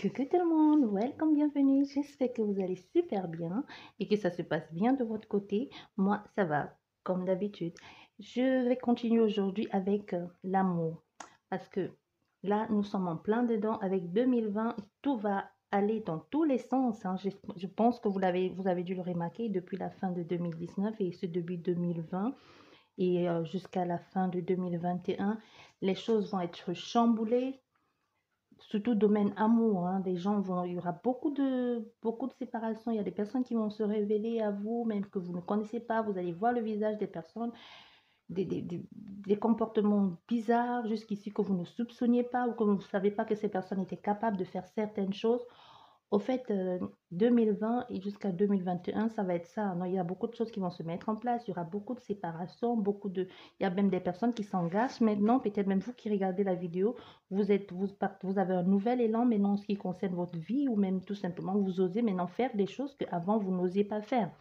Coucou tout le monde, welcome, bienvenue. J'espère que vous allez super bien et que ça se passe bien de votre côté. Moi, ça va, comme d'habitude. Je vais continuer aujourd'hui avec l'amour parce que là, nous sommes en plein dedans avec 2020. Tout va aller dans tous les sens, hein. Je pense que vous avez dû le remarquer depuis la fin de 2019 et ce début 2020 et jusqu'à la fin de 2021. Les choses vont être chamboulées surtout domaine amour, hein, des gens vont, il y aura beaucoup de séparations. Il y a des personnes qui vont se révéler à vous, même que vous ne connaissez pas. Vous allez voir le visage des personnes, des comportements bizarres jusqu'ici que vous ne soupçonniez pas ou que vous ne savez pas que ces personnes étaient capables de faire certaines choses. Au fait, 2020 et jusqu'à 2021, ça va être ça, non? Il y a beaucoup de choses qui vont se mettre en place. Il y aura beaucoup de séparations, il y a même des personnes qui s'engagent maintenant. Peut-être même vous qui regardez la vidéo, vous avez un nouvel élan maintenant en ce qui concerne votre vie ou même tout simplement vous osez maintenant faire des choses qu'avant vous n'osiez pas faire.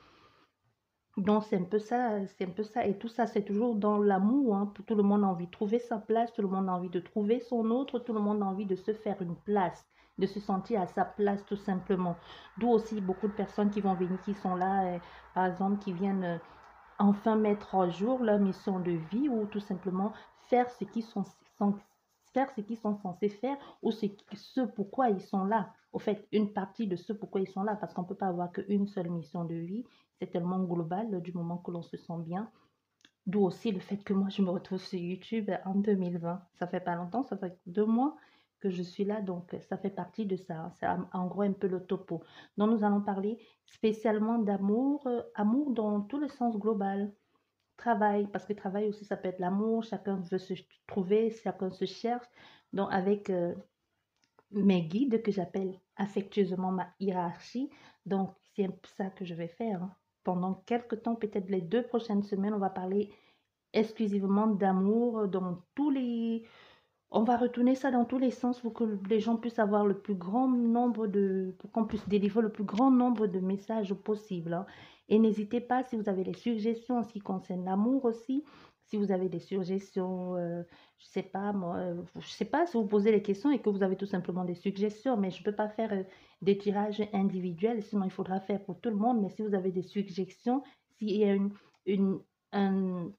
Donc c'est un peu ça, c'est un peu ça. Et tout ça, c'est toujours dans l'amour, hein. Tout le monde a envie de trouver sa place, tout le monde a envie de trouver son autre, tout le monde a envie de se faire une place, de se sentir à sa place tout simplement. D'où aussi beaucoup de personnes qui vont venir, qui sont là, par exemple, qui viennent enfin mettre à jour leur mission de vie ou tout simplement faire ce qu'ils faire ce qu'ils sont censés faire ou ce pourquoi ils sont là. Au fait, une partie de ce pourquoi ils sont là, parce qu'on ne peut pas avoir qu'une seule mission de vie. C'est tellement global du moment que l'on se sent bien. D'où aussi le fait que moi, je me retrouve sur YouTube en 2020. Ça fait pas longtemps, ça fait 2 mois que je suis là, donc ça fait partie de ça. C'est en gros un peu le topo. Donc nous allons parler spécialement d'amour, amour dans tout le sens global. Travail, parce que travail aussi, ça peut être l'amour, chacun veut se trouver, chacun se cherche. Donc avec mes guides que j'appelle affectueusement ma hiérarchie. Donc, c'est un peu ça que je vais faire, hein. Pendant quelques temps, peut-être les 2 prochaines semaines, on va parler exclusivement d'amour dans tous les... On va retourner ça dans tous les sens pour que les gens puissent avoir le plus grand nombre de... pour qu'on puisse délivrer le plus grand nombre de messages possible, hein. Et n'hésitez pas si vous avez des suggestions en ce qui concerne l'amour aussi. Si vous avez des suggestions, je sais pas moi, je sais pas si vous posez les questions et que vous avez tout simplement des suggestions, mais je ne peux pas faire des tirages individuels, sinon il faudra faire pour tout le monde. Mais si vous avez des suggestions, s'il y a une, un,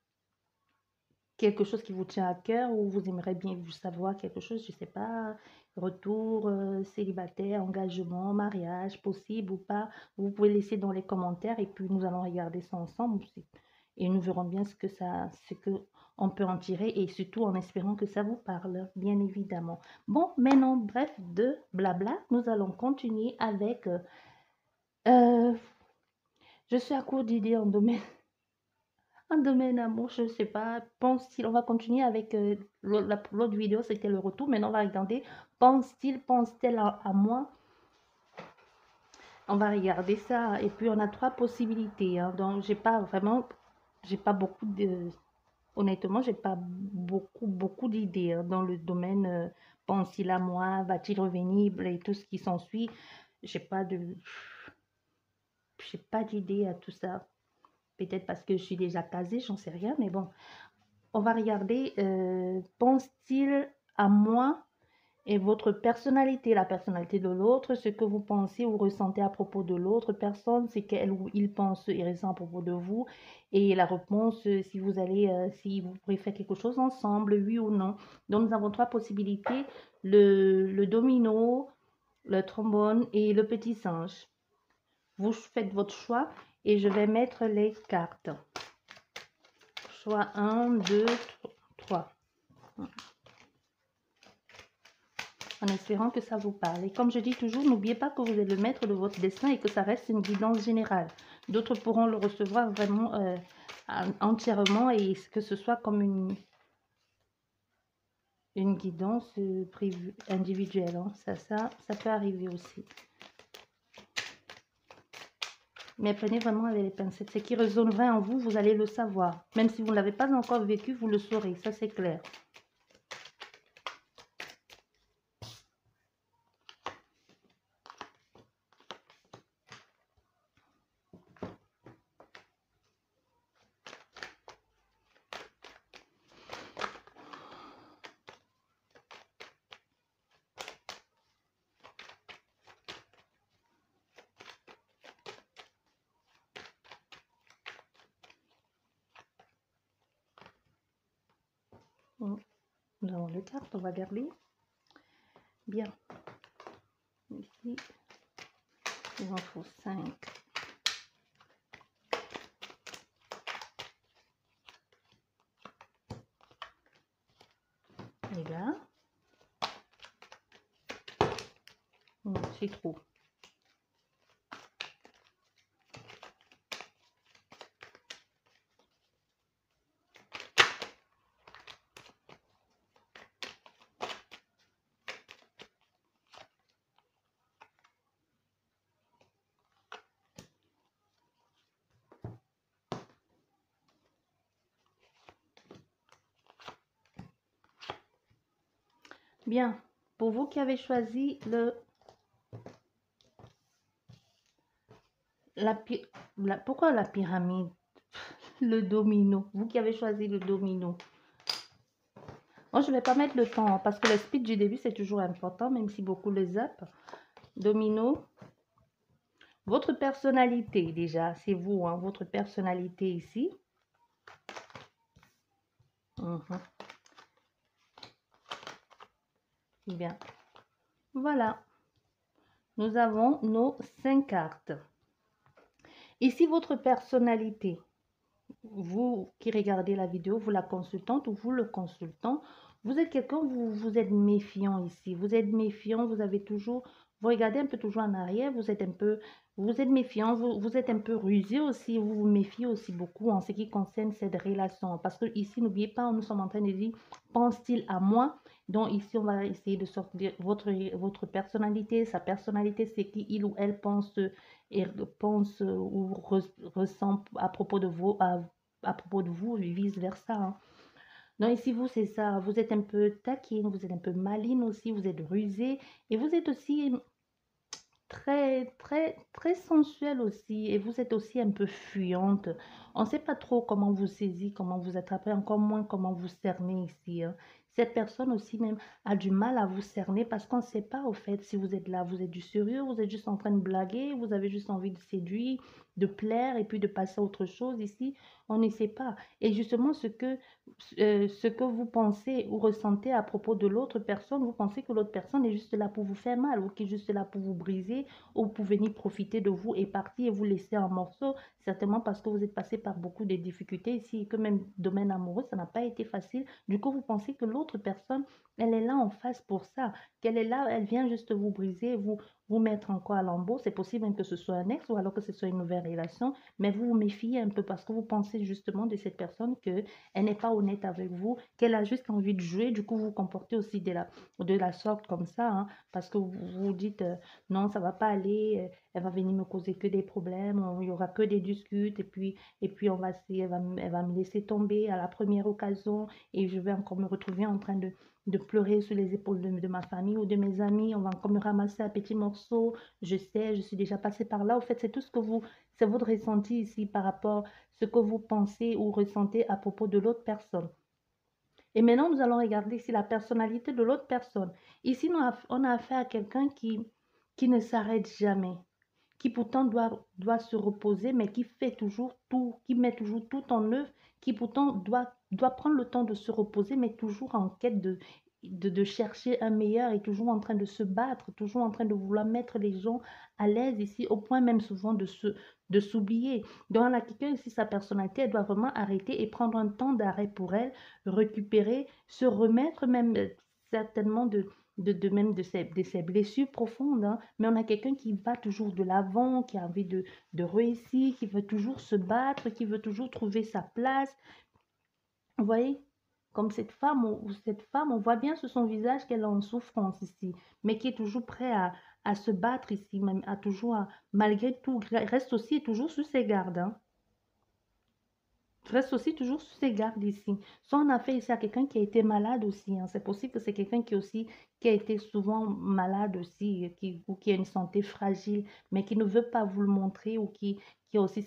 quelque chose qui vous tient à cœur ou vous aimeriez bien vous savoir quelque chose, je ne sais pas, retour, célibataire, engagement, mariage, possible ou pas, vous pouvez laisser dans les commentaires et puis nous allons regarder ça ensemble et nous verrons bien ce que on peut en tirer et surtout en espérant que ça vous parle, bien évidemment. Bon, maintenant, bref de blabla, nous allons continuer avec, euh, je suis à court d'idées en domaine un domaine amour, je ne sais pas. Pense-t-il, on va continuer avec l'autre vidéo, c'était le retour. Maintenant, on va regarder. Pense-t-il, pense-t-elle à moi? On va regarder ça. Et puis, on a 3 possibilités, hein. Donc, j'ai pas beaucoup de. Honnêtement, j'ai pas beaucoup d'idées, hein, dans le domaine. Pense-t-il à moi? Va-t-il revenir? Et tout ce qui s'ensuit. J'ai pas de. J'ai pas d'idée à tout ça. Peut-être parce que je suis déjà casée, j'en sais rien, mais bon. On va regarder, pense-t-il à moi et votre personnalité, la personnalité de l'autre, ce que vous pensez ou ressentez à propos de l'autre personne, ce qu'elle ou il pense et ressent à propos de vous, et la réponse, si vous allez, si vous pourrez faire quelque chose ensemble, oui ou non. Donc, nous avons 3 possibilités, le domino, le trombone et le petit singe. Vous faites votre choix et je vais mettre les cartes. Choix 1, 2, 3. En espérant que ça vous parle. Et comme je dis toujours, n'oubliez pas que vous êtes le maître de votre destin et que ça reste une guidance générale. D'autres pourront le recevoir vraiment entièrement et que ce soit comme une guidance individuelle, hein. Ça peut arriver aussi. Mais prenez vraiment avec les pincettes. Ce qui résonnerait en vous, vous allez le savoir. Même si vous ne l'avez pas encore vécu, vous le saurez. Ça, c'est clair. Nous avons deux cartes, on va garder. Bien. Ici, il en faut 5. Et là, c'est trop. Bien, pour vous qui avez choisi pourquoi la pyramide? Le domino. Vous qui avez choisi le domino. Moi, je ne vais pas mettre le temps hein, parce que le speed du début, c'est toujours important, même si beaucoup le zappent. Domino. Votre personnalité, déjà, c'est vous, hein, votre personnalité ici. Bien. Voilà. Nous avons nos 5 cartes. Ici, votre personnalité. Vous qui regardez la vidéo, vous la consultante ou vous le consultant, vous êtes quelqu'un, vous êtes méfiant ici. Vous êtes méfiant, vous avez toujours, vous regardez un peu toujours en arrière, vous êtes méfiant, vous êtes un peu rusé aussi, vous vous méfiez aussi beaucoup en ce qui concerne cette relation. Parce que ici, n'oubliez pas, nous sommes en train de dire, pense-t-il à moi? Donc ici, on va essayer de sortir votre personnalité. Sa personnalité, c'est qui il ou elle pense et pense ou ressent à propos de vous, à propos de vous, et vice-versa. Hein. Donc ici, vous, c'est ça. Vous êtes un peu taquine, vous êtes un peu maline aussi, vous êtes rusé et vous êtes aussi très sensuelle aussi et vous êtes aussi un peu fuyante. On ne sait pas trop comment vous saisir, comment vous attraper, encore moins comment vous cerner ici. Hein. Cette personne aussi même a du mal à vous cerner parce qu'on ne sait pas au fait si vous êtes là, vous êtes du sérieux, vous êtes juste en train de blaguer, vous avez juste envie de séduire, de plaire et puis de passer à autre chose ici. On ne sait pas. Et justement, ce que vous pensez ou ressentez à propos de l'autre personne, vous pensez que l'autre personne est juste là pour vous faire mal ou qui est juste là pour vous briser ou pour venir profiter de vous et partir et vous laisser en morceaux, certainement parce que vous êtes passé par beaucoup de difficultés ici, que même domaine amoureux, ça n'a pas été facile. Du coup, vous pensez que l'autre personne, elle est là en face pour ça, qu'elle est là, elle vient juste vous briser, vous mettre encore à lambeau. C'est possible même que ce soit un ex ou alors que ce soit une nouvelle relation, mais vous vous méfiez un peu parce que vous pensez justement de cette personne qu'elle n'est pas honnête avec vous, qu'elle a juste envie de jouer. Du coup, vous vous comportez aussi de la sorte comme ça, hein, parce que vous vous dites non, ça va pas aller, elle va venir me causer que des problèmes, il y aura que des disputes et puis elle va me laisser tomber à la première occasion et je vais encore me retrouver en train de pleurer sur les épaules de ma famille ou de mes amis, on va encore me ramasser à petits morceaux, je sais, je suis déjà passée par là. Au fait, c'est tout ce que c'est votre ressenti ici par rapport à ce que vous pensez ou ressentez à propos de l'autre personne. Et maintenant, nous allons regarder ici la personnalité de l'autre personne. Ici, on a affaire à quelqu'un qui ne s'arrête jamais, qui pourtant doit se reposer, mais qui fait toujours tout, qui met toujours tout en œuvre, qui pourtant doit prendre le temps de se reposer, mais toujours en quête de chercher un meilleur et toujours en train de se battre, toujours en train de vouloir mettre les gens à l'aise ici, au point même souvent de s'oublier. Donc, là, quelqu'un ici, sa personnalité, elle doit vraiment arrêter et prendre un temps d'arrêt pour elle, récupérer, se remettre même certainement même de ses blessures profondes. Hein. Mais on a quelqu'un qui va toujours de l'avant, qui a envie de réussir, qui veut toujours se battre, qui veut toujours trouver sa place. Vous voyez, comme cette femme, on voit bien sur son visage qu'elle est en souffrance ici, mais qui est toujours prêt à se battre ici, même à toujours, malgré tout, reste aussi toujours sur ses gardes. Hein. Reste aussi toujours sur ses gardes ici. Soit on a fait ici à quelqu'un qui a été malade aussi. Hein. C'est possible que c'est quelqu'un qui a été souvent malade aussi, ou qui a une santé fragile, mais qui ne veut pas vous le montrer ou qui a aussi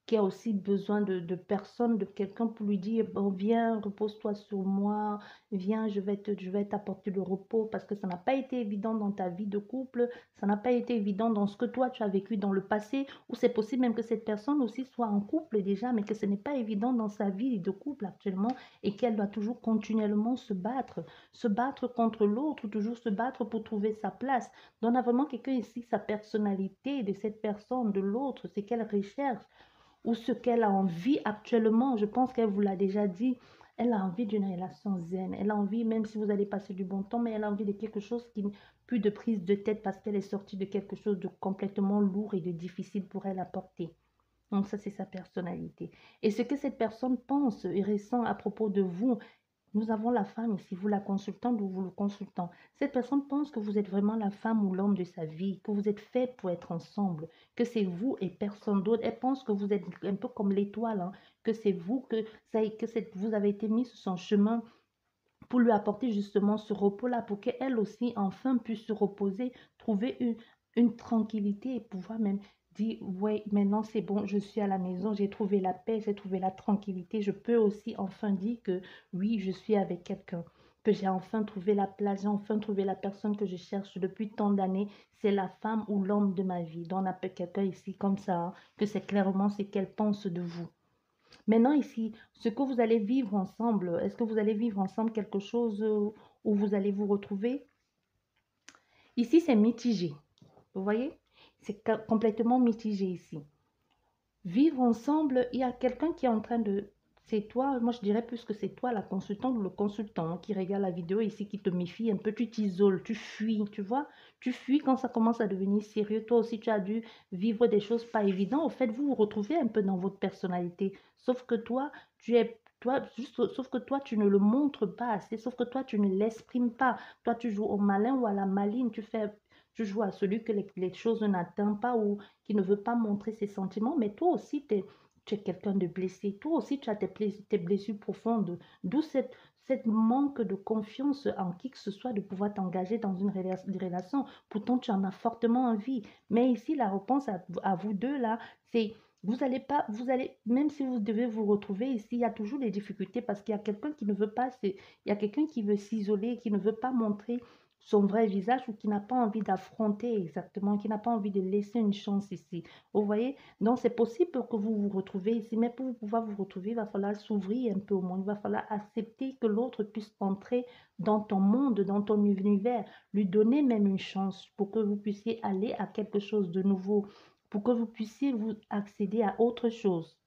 qui a aussi besoin de personnes, de quelqu'un pour lui dire, bon, viens, repose-toi sur moi, viens, je vais t'apporter le repos, parce que ça n'a pas été évident dans ta vie de couple, ça n'a pas été évident dans ce que toi tu as vécu dans le passé, ou c'est possible même que cette personne aussi soit en couple déjà, mais que ce n'est pas évident dans sa vie de couple actuellement, et qu'elle doit toujours continuellement se battre contre l'autre, toujours se battre pour trouver sa place. Donc on a vraiment quelqu'un ici, sa personnalité de cette personne, de l'autre, c'est qu'elle recherche ou ce qu'elle a envie actuellement. Je pense qu'elle vous l'a déjà dit. Elle a envie d'une relation zen. Elle a envie, même si vous allez passer du bon temps, mais elle a envie de quelque chose qui, plus de prise de tête parce qu'elle est sortie de quelque chose de complètement lourd et de difficile pour elle à porter. Donc ça, c'est sa personnalité. Et ce que cette personne pense et ressent à propos de vous, nous avons la femme ici, vous la consultante ou vous le consultant. Cette personne pense que vous êtes vraiment la femme ou l'homme de sa vie, que vous êtes fait pour être ensemble, que c'est vous et personne d'autre. Elle pense que vous êtes un peu comme l'étoile, hein, que c'est vous, vous avez été mis sur son chemin pour lui apporter justement ce repos-là, pour qu'elle aussi enfin puisse se reposer, trouver une tranquillité et pouvoir même dire, ouais, maintenant c'est bon, je suis à la maison, j'ai trouvé la paix, j'ai trouvé la tranquillité, je peux aussi enfin dire que oui, je suis avec quelqu'un, que j'ai enfin trouvé la place, j'ai enfin trouvé la personne que je cherche depuis tant d'années, c'est la femme ou l'homme de ma vie. Donc on appelle quelqu'un ici comme ça, hein, que c'est clairement ce qu'elle pense de vous. Maintenant, ici, ce que vous allez vivre ensemble, est-ce que vous allez vivre ensemble quelque chose où vous allez vous retrouver? Ici, c'est mitigé. Vous voyez? C'est complètement mitigé ici. Vivre ensemble, il y a quelqu'un qui est en train de... C'est toi, moi je dirais plus que c'est toi la consultante ou le consultant qui regarde la vidéo ici, qui te méfie un peu, tu t'isoles, tu fuis, tu vois? Tu fuis quand ça commence à devenir sérieux. Toi aussi, tu as dû vivre des choses pas évidentes. Au fait, vous vous retrouvez un peu dans votre personnalité. Sauf que toi, tu es... Toi, juste, sauf que toi, tu ne le montres pas assez, sauf que toi, tu ne l'exprimes pas. Toi, tu joues au malin ou à la maline, tu joues à celui que les choses n'atteignent pas ou qui ne veut pas montrer ses sentiments, mais toi aussi, tu es quelqu'un de blessé. Toi aussi, tu as tes blessures profondes. D'où cette manque de confiance en qui que ce soit de pouvoir t'engager dans une relation. Pourtant, tu en as fortement envie. Mais ici, la réponse à vous deux, là, c'est vous allez pas, vous allez, même si vous devez vous retrouver ici, il y a toujours des difficultés parce qu'il y a quelqu'un qui ne veut pas, il y a quelqu'un qui veut s'isoler, qui ne veut pas montrer son vrai visage ou qui n'a pas envie d'affronter exactement, qui n'a pas envie de laisser une chance ici. Vous voyez? Donc, c'est possible que vous vous retrouvez ici, mais pour pouvoir vous retrouver, il va falloir s'ouvrir un peu au monde. Il va falloir accepter que l'autre puisse entrer dans ton monde, dans ton univers, lui donner même une chance pour que vous puissiez aller à quelque chose de nouveau, pour que vous puissiez vous accéder à autre chose.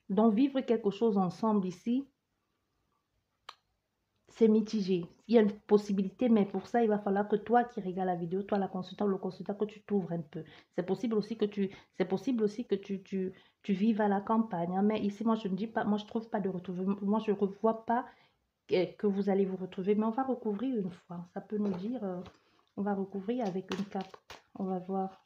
Donc, vivre quelque chose ensemble ici, c'est mitigé. Il y a une possibilité, mais pour ça, il va falloir que toi qui regardes la vidéo, toi la consultante, le consultant, que tu t'ouvres un peu. C'est possible aussi que tu vives à la campagne, hein. Mais ici, moi, je ne dis pas, moi, je trouve pas de retrouver. Moi, je ne revois pas que vous allez vous retrouver, mais on va recouvrir une fois. Ça peut nous dire, on va recouvrir avec une carte. On va voir.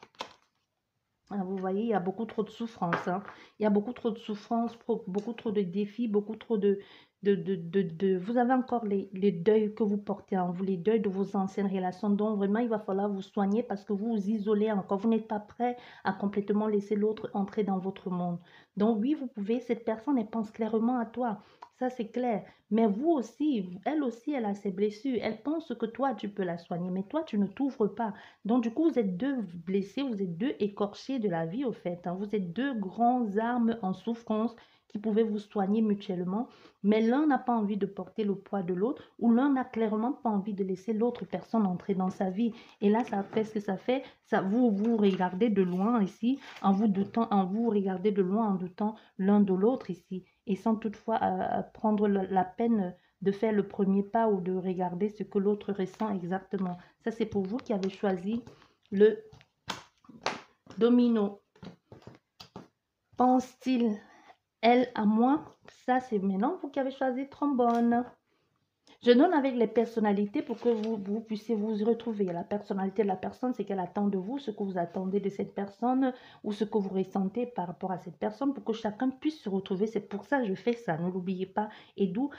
Ah, vous voyez, il y a beaucoup trop de souffrance, hein. Il y a beaucoup trop de souffrance, beaucoup trop de défis, beaucoup trop Vous avez encore les deuils que vous portez en vous, les deuils de vos anciennes relations. Donc, vraiment, il va falloir vous soigner parce que vous vous isolez encore. Vous n'êtes pas prêt à complètement laisser l'autre entrer dans votre monde. Donc, oui, vous pouvez, cette personne, elle pense clairement à toi. Ça, c'est clair. Mais vous aussi, elle aussi, elle a ses blessures. Elle pense que toi, tu peux la soigner, mais toi, tu ne t'ouvres pas. Donc, du coup, vous êtes deux blessés, vous êtes deux écorchés de la vie, au fait, hein. Vous êtes deux grands armes en souffrance qui pouvaient vous soigner mutuellement, mais l'un n'a pas envie de porter le poids de l'autre, ou l'un n'a clairement pas envie de laisser l'autre personne entrer dans sa vie. Et là, ça fait ce que ça fait. Ça, vous regardez de loin ici, en vous regardez de loin en doutant l'un de l'autre ici, et sans toutefois prendre la peine de faire le premier pas ou de regarder ce que l'autre ressent exactement. Ça, c'est pour vous qui avez choisi le domino. Pense-t-il, elle à moi? Ça, c'est maintenant vous qui avez choisi trombone. Je donne avec les personnalités pour que vous puissiez vous y retrouver. La personnalité de la personne, c'est qu'elle attend de vous ce que vous attendez de cette personne ou ce que vous ressentez par rapport à cette personne pour que chacun puisse se retrouver. C'est pour ça que je fais ça, ne l'oubliez pas. Et d'où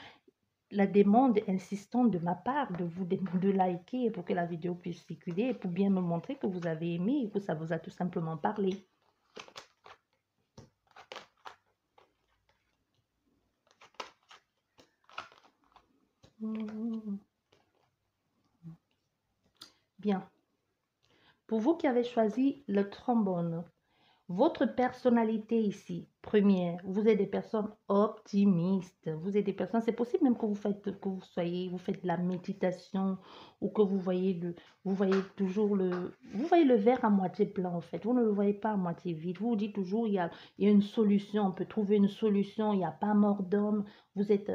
la demande insistante de ma part de liker pour que la vidéo puisse circuler et pour bien me montrer que vous avez aimé et que ça vous a tout simplement parlé. Bien. Pour vous qui avez choisi le trombone, votre personnalité ici, première, vous êtes des personnes optimistes, vous êtes des personnes, c'est possible même que vous faites de la méditation ou que vous voyez toujours vous voyez le verre à moitié plein en fait, vous ne le voyez pas à moitié vide, vous vous dites toujours il y a une solution, on peut trouver une solution, il n'y a pas mort d'homme, vous êtes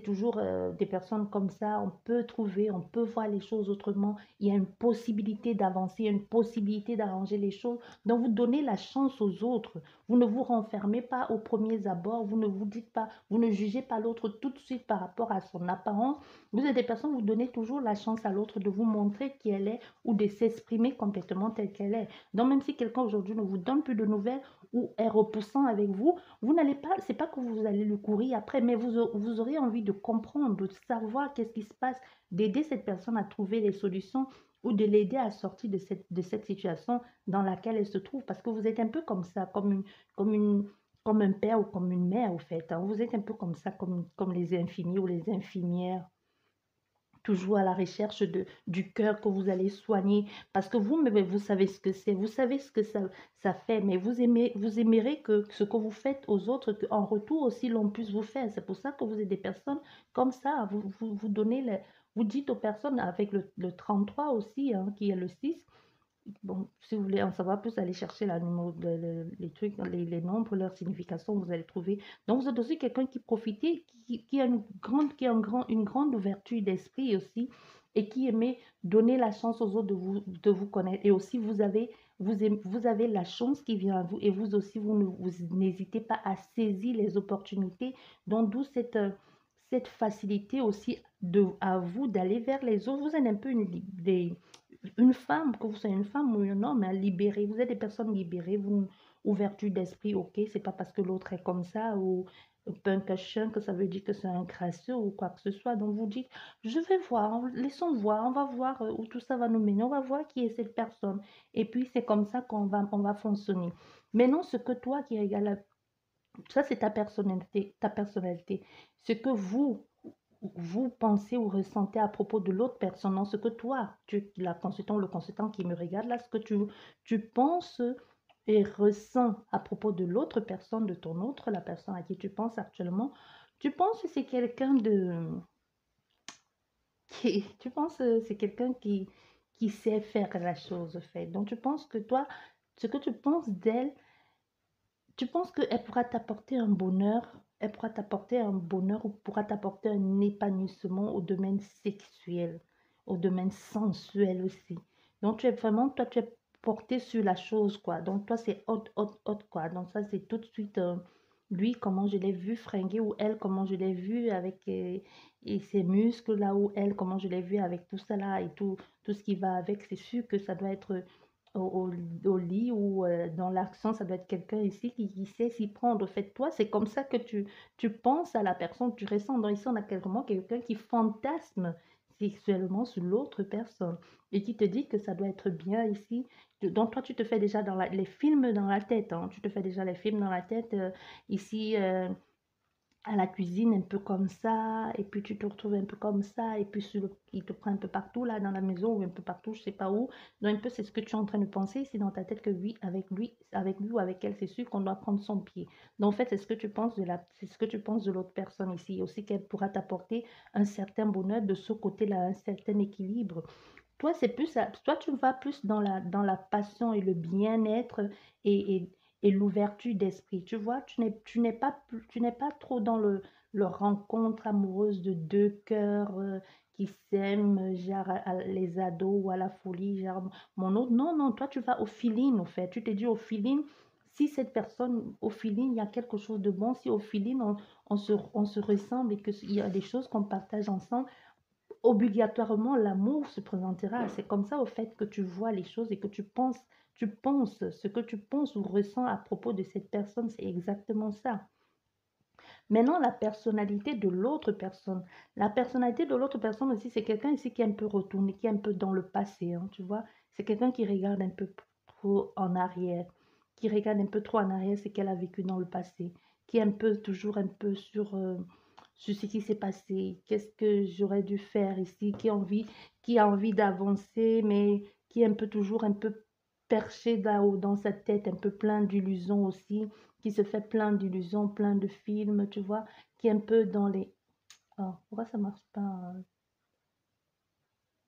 toujours des personnes comme ça, on peut trouver, on peut voir les choses autrement, il y a une possibilité d'avancer, il y a une possibilité d'arranger les choses. Donc, vous donnez la chance aux autres. Vous ne vous renfermez pas aux premiers abords. Vous ne vous dites pas, vous ne jugez pas l'autre tout de suite par rapport à son apparence. Vous êtes des personnes, vous donnez toujours la chance à l'autre de vous montrer qui elle est ou de s'exprimer complètement telle qu'elle est. Donc, même si quelqu'un aujourd'hui ne vous donne plus de nouvelles ou est repoussant avec vous, vous n'allez pas, c'est pas que vous allez le courir après, mais vous aurez envie de comprendre, de savoir qu'est-ce qui se passe, d'aider cette personne à trouver les solutions ou de l'aider à sortir de cette situation dans laquelle elle se trouve, parce que vous êtes un peu comme ça, comme une, comme un père ou comme une mère, au fait. Hein. Vous êtes un peu comme ça, comme les infirmiers ou les infirmières, toujours à la recherche du cœur que vous allez soigner, parce que vous, mais vous savez ce que c'est, vous savez ce que ça fait, mais vous aimerez que ce que vous faites aux autres, qu'en retour aussi l'on puisse vous faire. C'est pour ça que vous êtes des personnes comme ça, vous donnez, vous dites aux personnes avec le 33 aussi, hein, qui est le 6. Bon, si vous voulez en savoir plus, allez chercher la numéro, les trucs, les nombres, leur signification, vous allez trouver. Donc, vous êtes aussi quelqu'un qui profite, qui a une grande ouverture d'esprit aussi, et qui aimait donner la chance aux autres de vous connaître. Et aussi, vous avez la chance qui vient à vous, et vous aussi, vous n'hésitez pas à saisir les opportunités. Donc, d'où cette facilité aussi à vous d'aller vers les autres. Vous êtes un peu une femme, que vous soyez une femme ou un homme, hein, libéré. Vous êtes des personnes libérées, vous, ouverture d'esprit, ok, c'est pas parce que l'autre est comme ça ou punk chien que ça veut dire que c'est un crasseux ou quoi que ce soit. Donc vous dites, je vais voir, laissons voir, on va voir où tout ça va nous mener, on va voir qui est cette personne. Et puis c'est comme ça on va fonctionner. Maintenant, ce que toi qui regardes, ça c'est ta personnalité, ta personnalité. Ce que vous pensez ou ressentez à propos de l'autre personne, non, ce que toi, la consultant ou le consultant qui me regarde là, ce que tu penses et ressens à propos de l'autre personne, de ton autre, la personne à qui tu penses actuellement, tu penses que c'est quelqu'un tu penses que c'est quelqu'un qui sait faire la chose, en fait. Donc tu penses que toi, ce que tu penses d'elle, tu penses qu'elle pourra t'apporter un bonheur, elle pourra t'apporter un bonheur ou pourra t'apporter un épanouissement au domaine sexuel, au domaine sensuel aussi. Donc, tu es vraiment, toi, tu es porté sur la chose, quoi. Donc, toi, c'est hot, quoi. Donc, ça, c'est tout de suite, lui, comment je l'ai vu fringuer, ou elle, comment je l'ai vu avec et ses muscles, là, ou elle, comment je l'ai vu avec tout ça, là, et tout ce qui va avec. C'est sûr que ça doit être au, au lit ou dans l'action, ça doit être quelqu'un ici qui sait s'y prendre. En fait, toi, c'est comme ça que tu penses à la personne, tu ressens. Donc ici, on a vraiment quelqu'un qui fantasme sexuellement sur l'autre personne et qui te dit que ça doit être bien ici. Donc toi, tu te fais déjà les films dans la tête. Hein. Tu te fais déjà les films dans la tête ici. À la cuisine un peu comme ça, et puis tu te retrouves un peu comme ça, et puis il te prend un peu partout là dans la maison ou un peu partout, je sais pas où. Donc un peu c'est ce que tu es en train de penser ici dans ta tête que oui, avec lui ou avec elle, c'est sûr qu'on doit prendre son pied. Donc en fait, c'est ce que tu penses de l'autre personne ici, aussi qu'elle pourra t'apporter un certain bonheur de ce côté-là, un certain équilibre. Toi, c'est plus toi, tu vas plus dans la passion et le bien-être et, et, et l'ouverture d'esprit. Tu vois, tu n'es pas trop dans le rencontre amoureuse de deux cœurs qui s'aiment, genre les ados ou à la folie, genre mon autre. Non, non, toi, tu vas au feeling, au fait. Tu te dis au feeling, si cette personne, au feeling, il y a quelque chose de bon, si au feeling, on se ressemble et qu'il y a des choses qu'on partage ensemble, obligatoirement l'amour se présentera. C'est comme ça au fait que tu vois les choses et que tu penses ce que tu penses ou ressens à propos de cette personne, c'est exactement ça. Maintenant, la personnalité de l'autre personne. La personnalité de l'autre personne aussi, c'est quelqu'un ici qui est un peu retourné, qui est un peu dans le passé, hein, tu vois. C'est quelqu'un qui regarde un peu trop en arrière, qui regarde un peu trop en arrière ce qu'elle a vécu dans le passé, qui est un peu toujours un peu sur ce qui s'est passé, qu'est-ce que j'aurais dû faire ici, qui a envie d'avancer, mais qui est un peu toujours un peu perché là-haut dans sa tête, un peu plein d'illusions aussi, qui se fait plein d'illusions, plein de films, tu vois, qui est un peu dans les... Oh, pourquoi ça marche pas?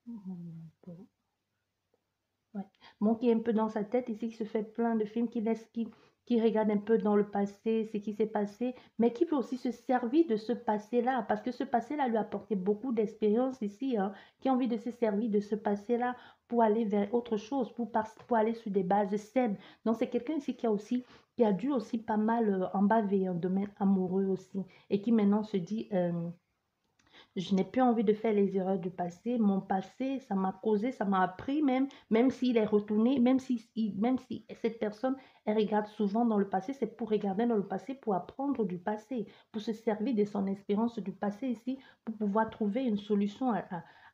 Bon. Ouais. Bon, qui est un peu dans sa tête ici, qui se fait plein de films, qui regarde un peu dans le passé, ce qui s'est passé, mais qui peut aussi se servir de ce passé-là, parce que ce passé-là lui a apporté beaucoup d'expérience ici, hein, qui a envie de se servir de ce passé-là pour aller vers autre chose, pour aller sur des bases saines. Donc, c'est quelqu'un ici qui a dû aussi pas mal en baver un domaine amoureux aussi, et qui maintenant se dit, je n'ai plus envie de faire les erreurs du passé. Mon passé, ça m'a causé, ça m'a appris même s'il est retourné, même si cette personne, elle regarde souvent dans le passé, c'est pour regarder dans le passé, pour apprendre du passé, pour se servir de son expérience du passé ici, pour pouvoir trouver une solution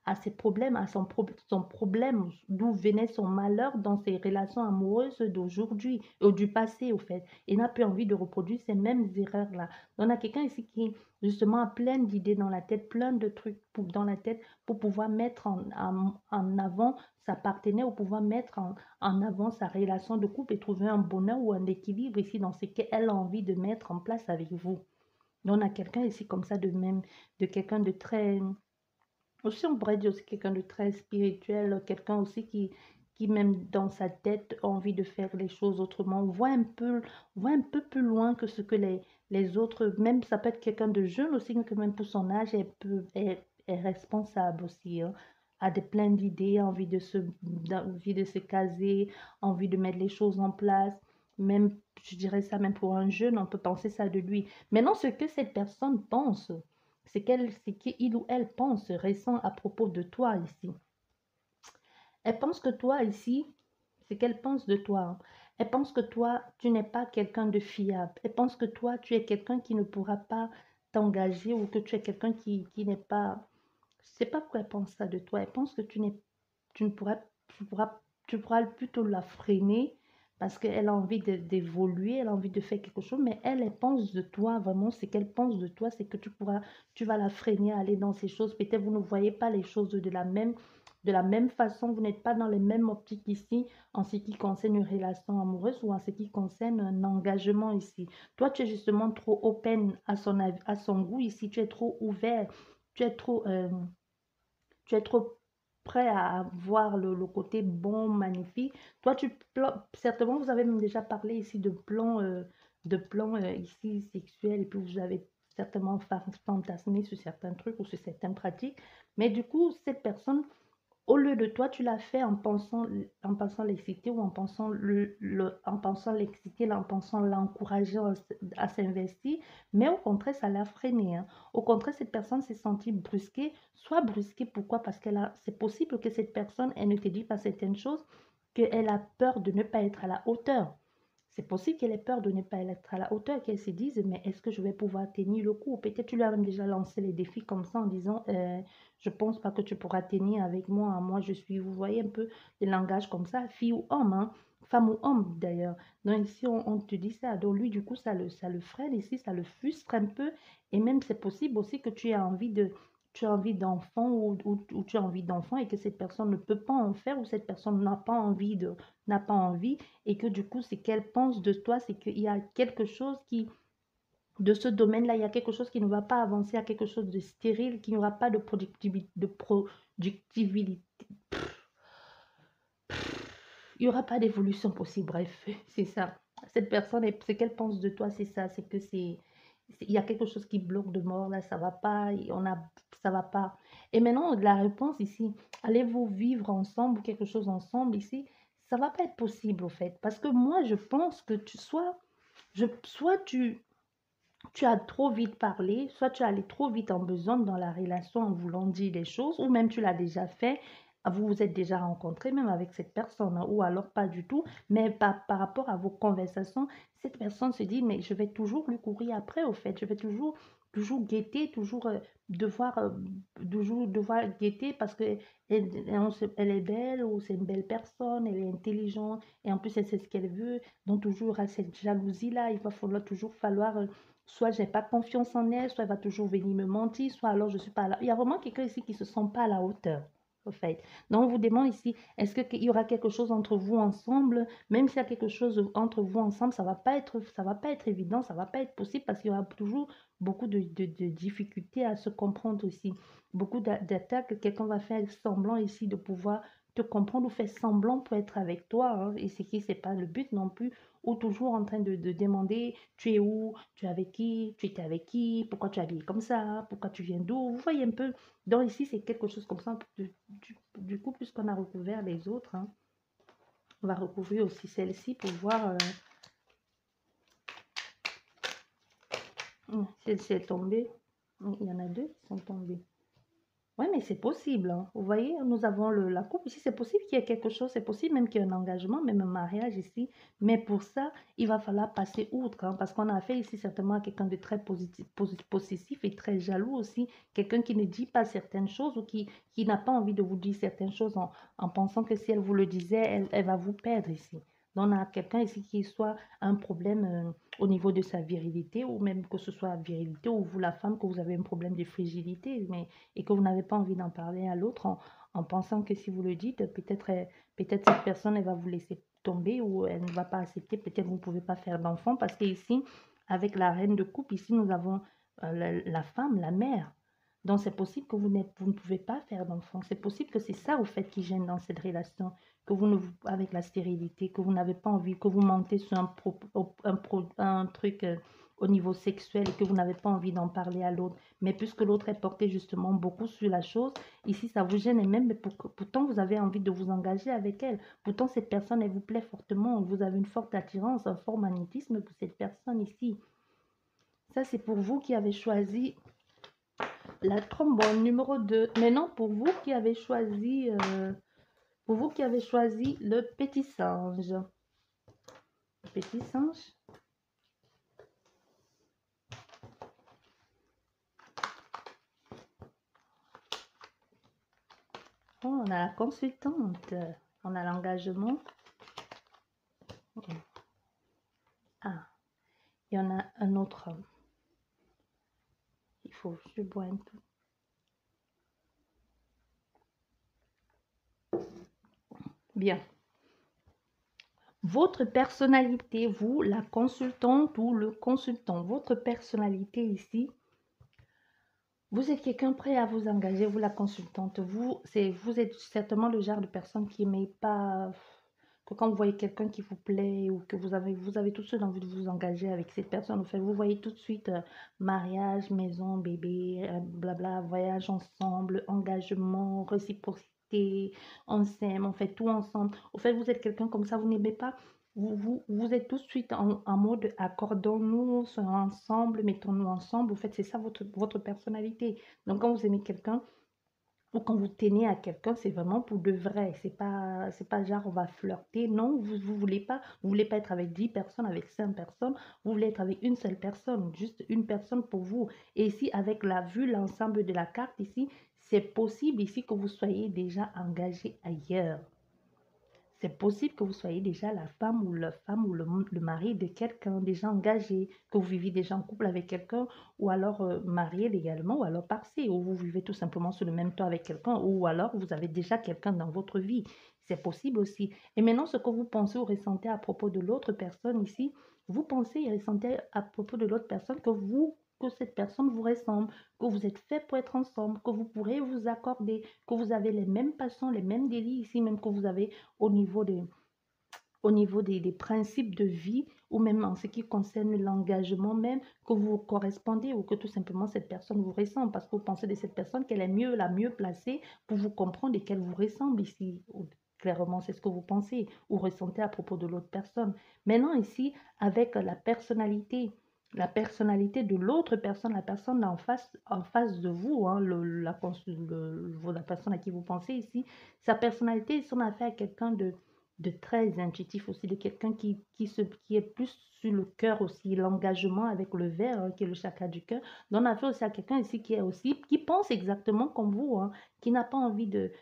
à ses problèmes, son problème, d'où venait son malheur dans ses relations amoureuses d'aujourd'hui, ou du passé, au fait. Et n'a plus envie de reproduire ces mêmes erreurs-là. Donc, on a quelqu'un ici qui justement a plein d'idées dans la tête, plein de trucs dans la tête pour pouvoir mettre en avant sa partenaire, ou pouvoir mettre en avant sa relation de couple et trouver un bonheur ou un équilibre ici dans ce qu'elle a envie de mettre en place avec vous. Donc, on a quelqu'un ici comme ça de même, de quelqu'un de très, aussi on pourrait dire aussi quelqu'un de très spirituel, quelqu'un aussi qui même dans sa tête a envie de faire les choses autrement, voit un peu plus loin que ce que les autres, même ça peut être quelqu'un de jeune aussi, que même pour son âge, est responsable aussi, hein, a des plein d'idées, envie de se caser, envie de mettre les choses en place, même, je dirais ça même pour un jeune, on peut penser ça de lui. Maintenant, ce que cette personne pense, c'est qu'il ou elle pense, ressent à propos de toi ici. Elle pense que toi ici, c'est qu'elle pense de toi, hein. Elle pense que toi, tu n'es pas quelqu'un de fiable. Elle pense que toi, tu es quelqu'un qui ne pourra pas t'engager, ou que tu es quelqu'un qui n'est pas... Je ne sais pas pourquoi elle pense ça de toi. Elle pense que tu ne pourras, tu pourras plutôt la freiner parce qu'elle a envie d'évoluer, elle a envie de faire quelque chose, mais elle pense de toi, vraiment, ce qu'elle pense de toi, c'est que tu vas la freiner à aller dans ces choses. Peut-être vous ne voyez pas les choses de la même façon, vous n'êtes pas dans les mêmes optiques ici en ce qui concerne une relation amoureuse ou en ce qui concerne un engagement ici. Toi, tu es justement trop open à son goût ici, tu es trop ouvert, tu es trop... tu es trop prêt à voir le côté bon, magnifique. Toi, certainement, vous avez même déjà parlé ici de plans ici sexuels, et puis vous avez certainement fantasmé sur certains trucs ou sur certaines pratiques. Mais du coup, cette personne, au lieu de toi, tu l'as fait en pensant l'exciter, ou en pensant en pensant l'exciter, en pensant l'encourager à s'investir, mais au contraire, ça l'a freiné, hein. Au contraire, cette personne s'est sentie brusquée, soit brusquée, pourquoi? Parce c'est possible que cette personne, elle ne te dit pas certaines choses, qu'elle a peur de ne pas être à la hauteur. C'est possible qu'elle ait peur de ne pas être à la hauteur, qu'elle se dise, mais est-ce que je vais pouvoir tenir le coup? Peut-être tu lui as même déjà lancé les défis comme ça en disant, je pense pas que tu pourras tenir avec moi, hein. Moi je suis, vous voyez un peu le langage comme ça, fille ou homme, hein, femme ou homme d'ailleurs. Donc ici on te dit ça, donc lui du coup ça le freine ici, ça le frustre un peu, et même c'est possible aussi que tu as envie d'enfant, ou tu as envie d'enfant et que cette personne ne peut pas en faire, ou cette personne n'a pas envie, et que du coup, ce qu'elle pense de toi, c'est qu'il y a quelque chose de ce domaine-là, il y a quelque chose qui ne va pas avancer, il y a quelque chose de stérile, qui n'aura pas de productivité. Il n'y aura pas d'évolution possible, bref, c'est ça. Cette personne, ce qu'elle pense de toi, c'est ça, c'est que il y a quelque chose qui bloque de mort, là, ça va pas, ça va pas. Et maintenant, la réponse ici, allez-vous vivre ensemble ou quelque chose ensemble ici, ça va pas être possible, au fait, parce que moi, je pense que soit tu as trop vite parlé, soit tu es allé trop vite en besoin dans la relation en voulant dire les choses, ou même tu l'as déjà fait, vous vous êtes déjà rencontré même avec cette personne, hein, ou alors pas du tout, mais par rapport à vos conversations, cette personne se dit, mais je vais toujours lui courir après, au fait, je vais toujours guetter, devoir guetter parce que elle est belle, ou c'est une belle personne, elle est intelligente, et en plus elle sait ce qu'elle veut, donc toujours à cette jalousie-là, il va falloir toujours soit j'ai pas confiance en elle, soit elle va toujours venir me mentir, soit alors je suis pas là. Il y a vraiment quelqu'un ici qui se sent pas à la hauteur, au fait. Donc, on vous demande ici, est-ce qu'il y aura quelque chose entre vous ensemble? Même s'il y a quelque chose entre vous ensemble, ça va pas être évident, ça va pas être possible parce qu'il y aura toujours beaucoup de difficultés à se comprendre aussi. Beaucoup d'attaques, quelqu'un va faire semblant ici de pouvoir te comprendre ou faire semblant pour être avec toi, hein, et c'est qui, c'est pas le but non plus, ou toujours en train de demander, tu es où, tu es avec qui, tu étais avec qui, pourquoi tu es habillé comme ça, pourquoi tu viens d'où, vous voyez un peu. Donc ici, c'est quelque chose comme ça. Du coup, puisqu'on a recouvert les autres, hein, on va recouvrir aussi celle-ci pour voir si elle est tombée. Il y en a deux qui sont tombés. Oui, mais c'est possible, hein. Vous voyez, nous avons la coupe ici. C'est possible qu'il y ait quelque chose. C'est possible même qu'il y ait un engagement, même un mariage ici. Mais pour ça, il va falloir passer outre, hein, parce qu'on a affaire ici certainement à quelqu'un de très possessif et très jaloux aussi. Quelqu'un qui ne dit pas certaines choses ou qui n'a pas envie de vous dire certaines choses en pensant que si elle vous le disait, elle va vous perdre ici. Donc, on a quelqu'un ici qui soit un problème au niveau de sa virilité, ou même que ce soit la virilité, ou vous, la femme, que vous avez un problème de fragilité, mais et que vous n'avez pas envie d'en parler à l'autre en pensant que si vous le dites, peut-être cette personne, elle va vous laisser tomber ou elle ne va pas accepter, peut-être vous ne pouvez pas faire d'enfant parce qu'ici, avec la reine de coupe, ici, nous avons la femme, la mère. Donc, c'est possible que vous ne pouvez pas faire d'enfant. C'est possible que c'est ça, au fait, qui gêne dans cette relation, que vous ne, avec la stérilité, que vous n'avez pas envie, que vous mentez sur un truc au niveau sexuel et que vous n'avez pas envie d'en parler à l'autre. Mais puisque l'autre est porté justement beaucoup sur la chose, ici, ça vous gêne et même, mais pourtant, vous avez envie de vous engager avec elle. Pourtant, cette personne, elle vous plaît fortement. Vous avez une forte attirance, un fort magnétisme pour cette personne ici. Ça, c'est pour vous qui avez choisi la trombone numéro 2. Maintenant, pour vous qui avez choisi le petit singe. Le petit singe. Oh, on a la consultante. On a l'engagement. Ah, il y en a un autre. Il faut que je bois un peu. Bien. Votre personnalité, vous, la consultante ou le consultant, votre personnalité ici, vous êtes quelqu'un prêt à vous engager, vous la consultante. Vous êtes certainement le genre de personne qui n'aimait pas que quand vous voyez quelqu'un qui vous plaît ou que vous avez tout de suite envie de vous engager avec cette personne. En fait, vous voyez tout de suite mariage, maison, bébé, blabla, voyage ensemble, engagement, réciprocité, on s'aime, on fait tout ensemble. Au fait, vous êtes quelqu'un comme ça, vous n'aimez pas vous êtes tout de suite en mode accordons-nous, soyons ensemble, mettons-nous ensemble. En fait, c'est ça votre personnalité. Donc, quand vous aimez quelqu'un ou quand vous tenez à quelqu'un, c'est vraiment pour de vrai. C'est pas genre on va flirter. Non, vous voulez pas être avec 10 personnes, avec 5 personnes. Vous voulez être avec une seule personne, juste une personne pour vous. Et ici, avec la vue, l'ensemble de la carte ici, c'est possible ici que vous soyez déjà engagé ailleurs. C'est possible que vous soyez déjà la femme ou le mari de quelqu'un déjà engagé, que vous viviez déjà en couple avec quelqu'un, ou alors marié légalement, ou alors parsé, ou vous vivez tout simplement sur le même toit avec quelqu'un, ou alors vous avez déjà quelqu'un dans votre vie. C'est possible aussi. Et maintenant, ce que vous pensez ou ressentez à propos de l'autre personne ici, vous pensez et ressentez à propos de l'autre personne que cette personne vous ressemble, que vous êtes fait pour être ensemble, que vous pourrez vous accorder, que vous avez les mêmes passions, les mêmes délits ici, même que vous avez au niveau des principes de vie ou même en ce qui concerne l'engagement même, que vous correspondez ou que tout simplement cette personne vous ressemble parce que vous pensez de cette personne qu'elle est la mieux placée pour vous comprendre et qu'elle vous ressemble ici. Clairement, c'est ce que vous pensez ou ressentez à propos de l'autre personne. Maintenant ici, avec la personnalité de l'autre personne, la personne en face de vous, hein, la personne à qui vous pensez ici, sa personnalité, si on a affaire à quelqu'un de très intuitif aussi, de quelqu'un qui est plus sur le cœur aussi, l'engagement avec le verre, hein, qui est le chakra du cœur. Donc, on a fait aussi à quelqu'un ici qui pense exactement comme vous, hein, qui n'a pas envie de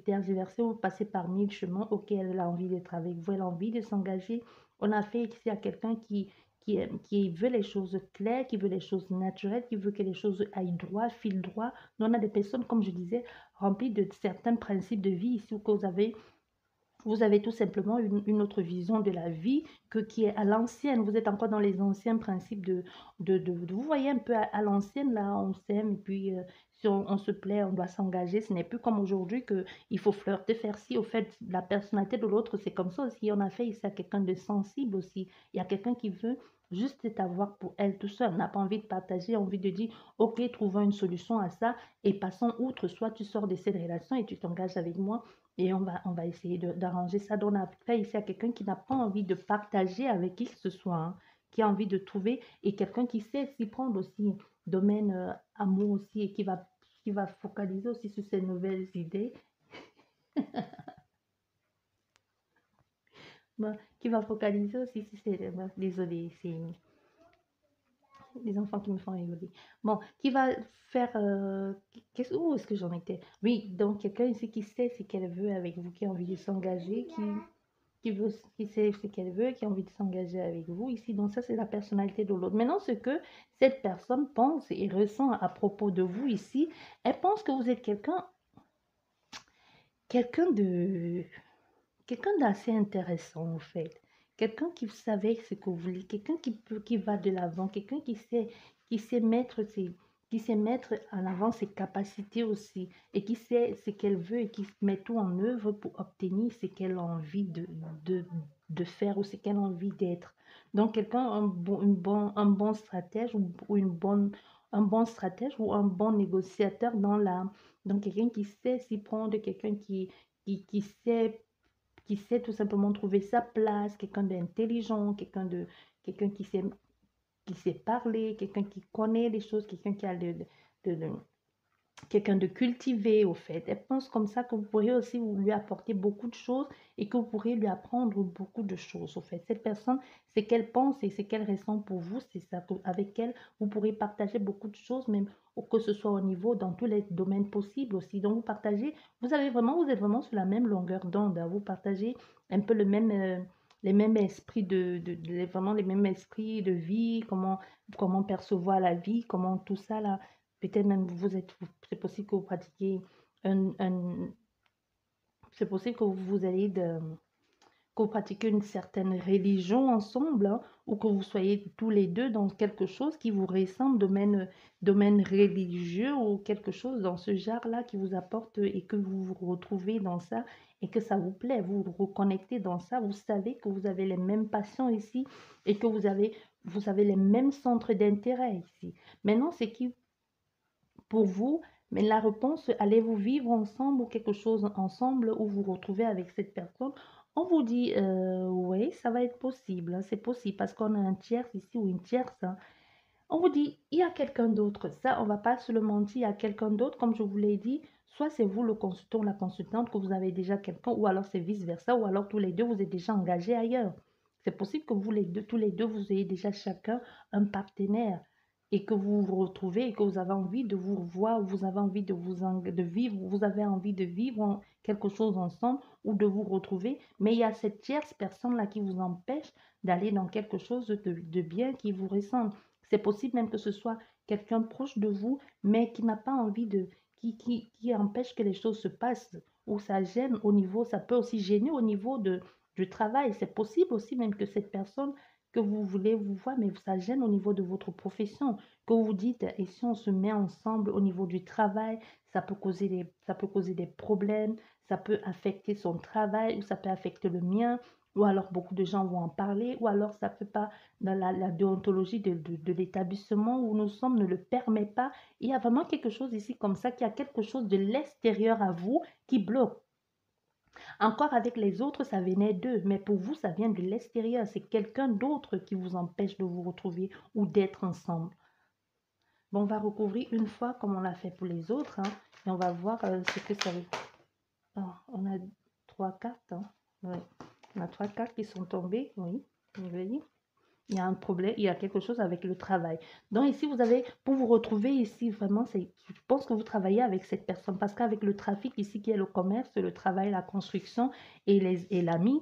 tergiverser ou passer par mille chemins. Ok, elle a envie d'être avec vous, elle a envie de s'engager. On a fait ici à quelqu'un qui veut les choses claires, qui veut les choses naturelles, qui veut que les choses aillent droit, fil droit. Nous, on a des personnes, comme je disais, remplies de certains principes de vie ici, que vous avez tout simplement une autre vision de la vie qui est à l'ancienne. Vous êtes encore dans les anciens principes vous voyez un peu à l'ancienne, là, on s'aime, et puis si on se plaît, on doit s'engager. Ce n'est plus comme aujourd'hui qu'il faut flirter, faire ci. Au fait, la personnalité de l'autre, c'est comme ça aussi. On a fait ici à quelqu'un de sensible aussi. Il y a quelqu'un qui veut juste t'avoir pour elle tout seul. On n'a pas envie de partager, envie de dire, ok, trouvons une solution à ça et passons outre. Soit tu sors de cette relation et tu t'engages avec moi et on va essayer d'arranger ça. Donc, on a fait ici à quelqu'un qui n'a pas envie de partager avec qui que ce soit, hein, qui a envie de trouver, et quelqu'un qui sait s'y prendre aussi, domaine amour aussi, et qui va focaliser aussi sur ses nouvelles idées, bon, qui va focaliser aussi sur ses... désolé, c'est les enfants qui me font rigoler. Bon, qui va faire... où est-ce que j'en étais? Oui, donc quelqu'un ici qui sait ce qu'elle veut avec vous, qui a envie de s'engager, qui sait ce qu'elle veut, qui a envie de s'engager avec vous ici. Donc ça, c'est la personnalité de l'autre. Maintenant, ce que cette personne pense et ressent à propos de vous ici, elle pense que vous êtes quelqu'un de, quelqu'un d'assez intéressant en fait. Quelqu'un qui savait ce que vous voulez, quelqu'un qui va de l'avant, quelqu'un qui sait mettre qui sait mettre en avant ses capacités aussi et qui sait ce qu'elle veut et qui met tout en œuvre pour obtenir ce qu'elle a envie de, de faire ou ce qu'elle a envie d'être. Donc quelqu'un, un bon stratège ou un bon stratège ou un bon négociateur donc quelqu'un qui sait s'y prendre, quelqu'un qui sait tout simplement trouver sa place, quelqu'un d'intelligent, quelqu'un qui sait parler, quelqu'un qui connaît les choses, quelqu'un qui a de- quelqu'un de cultivé au fait. Elle pense comme ça que vous pourrez aussi lui apporter beaucoup de choses et que vous pourrez lui apprendre beaucoup de choses au fait. Cette personne, c'est qu'elle pense et c'est qu'elle ressent pour vous, c'est ça. Avec elle, vous pourrez partager beaucoup de choses, même que ce soit au niveau, dans tous les domaines possibles aussi. Donc vous partagez, vous êtes vraiment sur la même longueur d'onde, hein. Vous partagez un peu les mêmes esprits vraiment les mêmes esprits de vie, comment percevoir la vie, comment tout ça là. Peut-être même c'est possible que vous pratiquiez c'est possible que vous ayez que vous pratiquez une certaine religion ensemble, hein, ou que vous soyez tous les deux dans quelque chose qui vous ressemble, domaine religieux ou quelque chose dans ce genre-là qui vous apporte et que vous vous retrouvez dans ça et que ça vous plaît, vous vous reconnectez dans ça, vous savez que vous avez les mêmes passions ici et que vous avez les mêmes centres d'intérêt ici. Maintenant, c'est qui pour vous, mais la réponse, allez-vous vivre ensemble ou quelque chose ensemble ou vous retrouvez avec cette personne? On vous dit, oui, ça va être possible, hein, c'est possible parce qu'on a un tiers ici ou une tierce, hein. On vous dit, il y a quelqu'un d'autre. Ça, on va pas se le mentir, il y a quelqu'un d'autre, comme je vous l'ai dit. Soit c'est vous le consultant ou la consultante que vous avez déjà quelqu'un, ou alors c'est vice-versa, ou alors tous les deux, vous êtes déjà engagés ailleurs. C'est possible que vous les deux, tous les deux, vous ayez déjà chacun un partenaire et que vous vous retrouvez et que vous avez envie de vous revoir, vous avez envie de vivre, vous avez envie de vivre quelque chose ensemble ou de vous retrouver. Mais il y a cette tierce personne-là qui vous empêche d'aller dans quelque chose de bien qui vous ressemble. C'est possible même que ce soit quelqu'un proche de vous, mais qui n'a pas envie qui empêche que les choses se passent, ou ça gêne au niveau, ça peut aussi gêner au niveau du travail. C'est possible aussi même que cette personne que vous voulez vous voir, mais ça gêne au niveau de votre profession, que vous dites, et si on se met ensemble au niveau du travail, ça peut causer des problèmes, ça peut affecter son travail, ou ça peut affecter le mien, ou alors beaucoup de gens vont en parler, ou alors ça peut pas dans la déontologie de l'établissement où nous sommes ne le permet pas. Il y a vraiment quelque chose ici comme ça, qu'il y a quelque chose de l'extérieur à vous qui bloque. Encore avec les autres, ça venait d'eux, mais pour vous, ça vient de l'extérieur. C'est quelqu'un d'autre qui vous empêche de vous retrouver ou d'être ensemble. Bon, on va recouvrir une fois comme on l'a fait pour les autres, hein, et on va voir ce que ça veut. Oh, on a 3 cartes, hein. Ouais. On a 3 cartes qui sont tombées, oui. Vous voyez? Il y a un problème, il y a quelque chose avec le travail. Donc ici, vous avez, pour vous retrouver ici, vraiment, je pense que vous travaillez avec cette personne parce qu'avec le trafic ici, qui est le commerce, le travail, la construction et l'ami,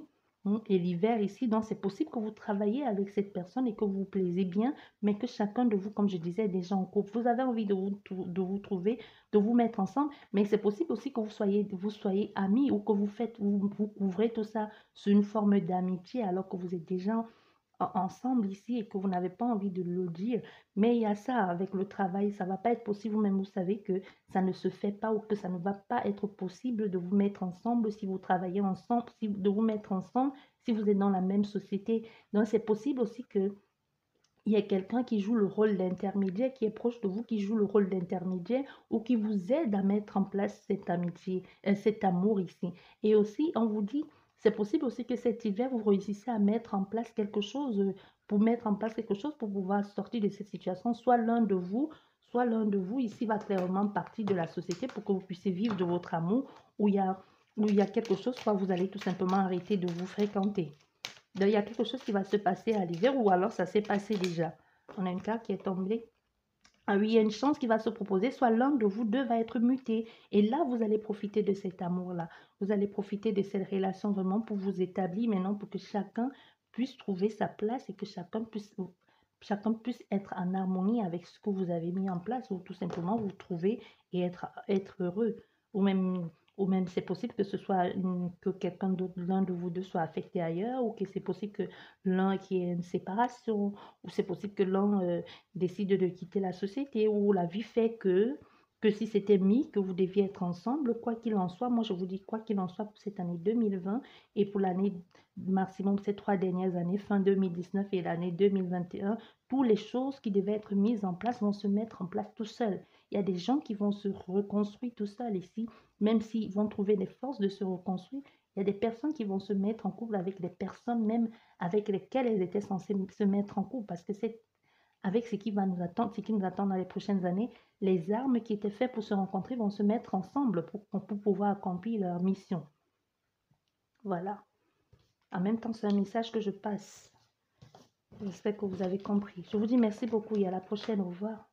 Et l'hiver ici, donc c'est possible que vous travaillez avec cette personne et que vous vous plaisez bien, mais que chacun de vous, comme je disais, est déjà en couple. Vous avez envie de vous trouver, de vous mettre ensemble, mais c'est possible aussi que vous soyez amis ou que vous couvrez tout ça sous une forme d'amitié alors que vous êtes déjà ensemble ici et que vous n'avez pas envie de le dire. Mais il y a ça avec le travail, ça ne va pas être possible. Vous-même, vous savez que ça ne se fait pas ou que ça ne va pas être possible de vous mettre ensemble si vous travaillez ensemble, de vous mettre ensemble si vous êtes dans la même société. Donc, c'est possible aussi que il y a quelqu'un qui joue le rôle d'intermédiaire, qui est proche de vous, qui joue le rôle d'intermédiaire ou qui vous aide à mettre en place cette amitié, cet amour ici. Et aussi, on vous dit, c'est possible aussi que cet hiver, vous réussissez à mettre en place quelque chose, pour mettre en place quelque chose pour pouvoir sortir de cette situation. Soit l'un de vous ici va clairement partir de la société pour que vous puissiez vivre de votre amour, où il y a quelque chose, soit vous allez tout simplement arrêter de vous fréquenter. Donc, il y a quelque chose qui va se passer à l'hiver ou alors ça s'est passé déjà. On a une carte qui est tombée. Ah oui, il y a une chance qui va se proposer, soit l'un de vous deux va être muté. Et là, vous allez profiter de cet amour-là. Vous allez profiter de cette relation vraiment pour vous établir maintenant, pour que chacun puisse trouver sa place et que chacun puisse être en harmonie avec ce que vous avez mis en place ou tout simplement vous trouver et être heureux. Ou même, ou même c'est possible que ce soit que quelqu'un d'autre, l'un de vous deux soit affecté ailleurs ou que c'est possible que l'un qui ait une séparation ou c'est possible que l'un décide de quitter la société ou la vie fait que si c'était mis, que vous deviez être ensemble, quoi qu'il en soit, moi je vous dis quoi qu'il en soit pour cette année 2020 et pour l'année maximum ces 3 dernières années, fin 2019 et l'année 2021, toutes les choses qui devaient être mises en place vont se mettre en place tout seuls. Il y a des gens qui vont se reconstruire tout seuls ici, même s'ils vont trouver les forces de se reconstruire. Il y a des personnes qui vont se mettre en couple avec des personnes même avec lesquelles elles étaient censées se mettre en couple parce que c'est avec ce qui va nous attendre, ce qui nous attend dans les prochaines années, les armes qui étaient faites pour se rencontrer vont se mettre ensemble pour pouvoir accomplir leur mission. Voilà. En même temps, c'est un message que je passe. J'espère que vous avez compris. Je vous dis merci beaucoup et à la prochaine. Au revoir.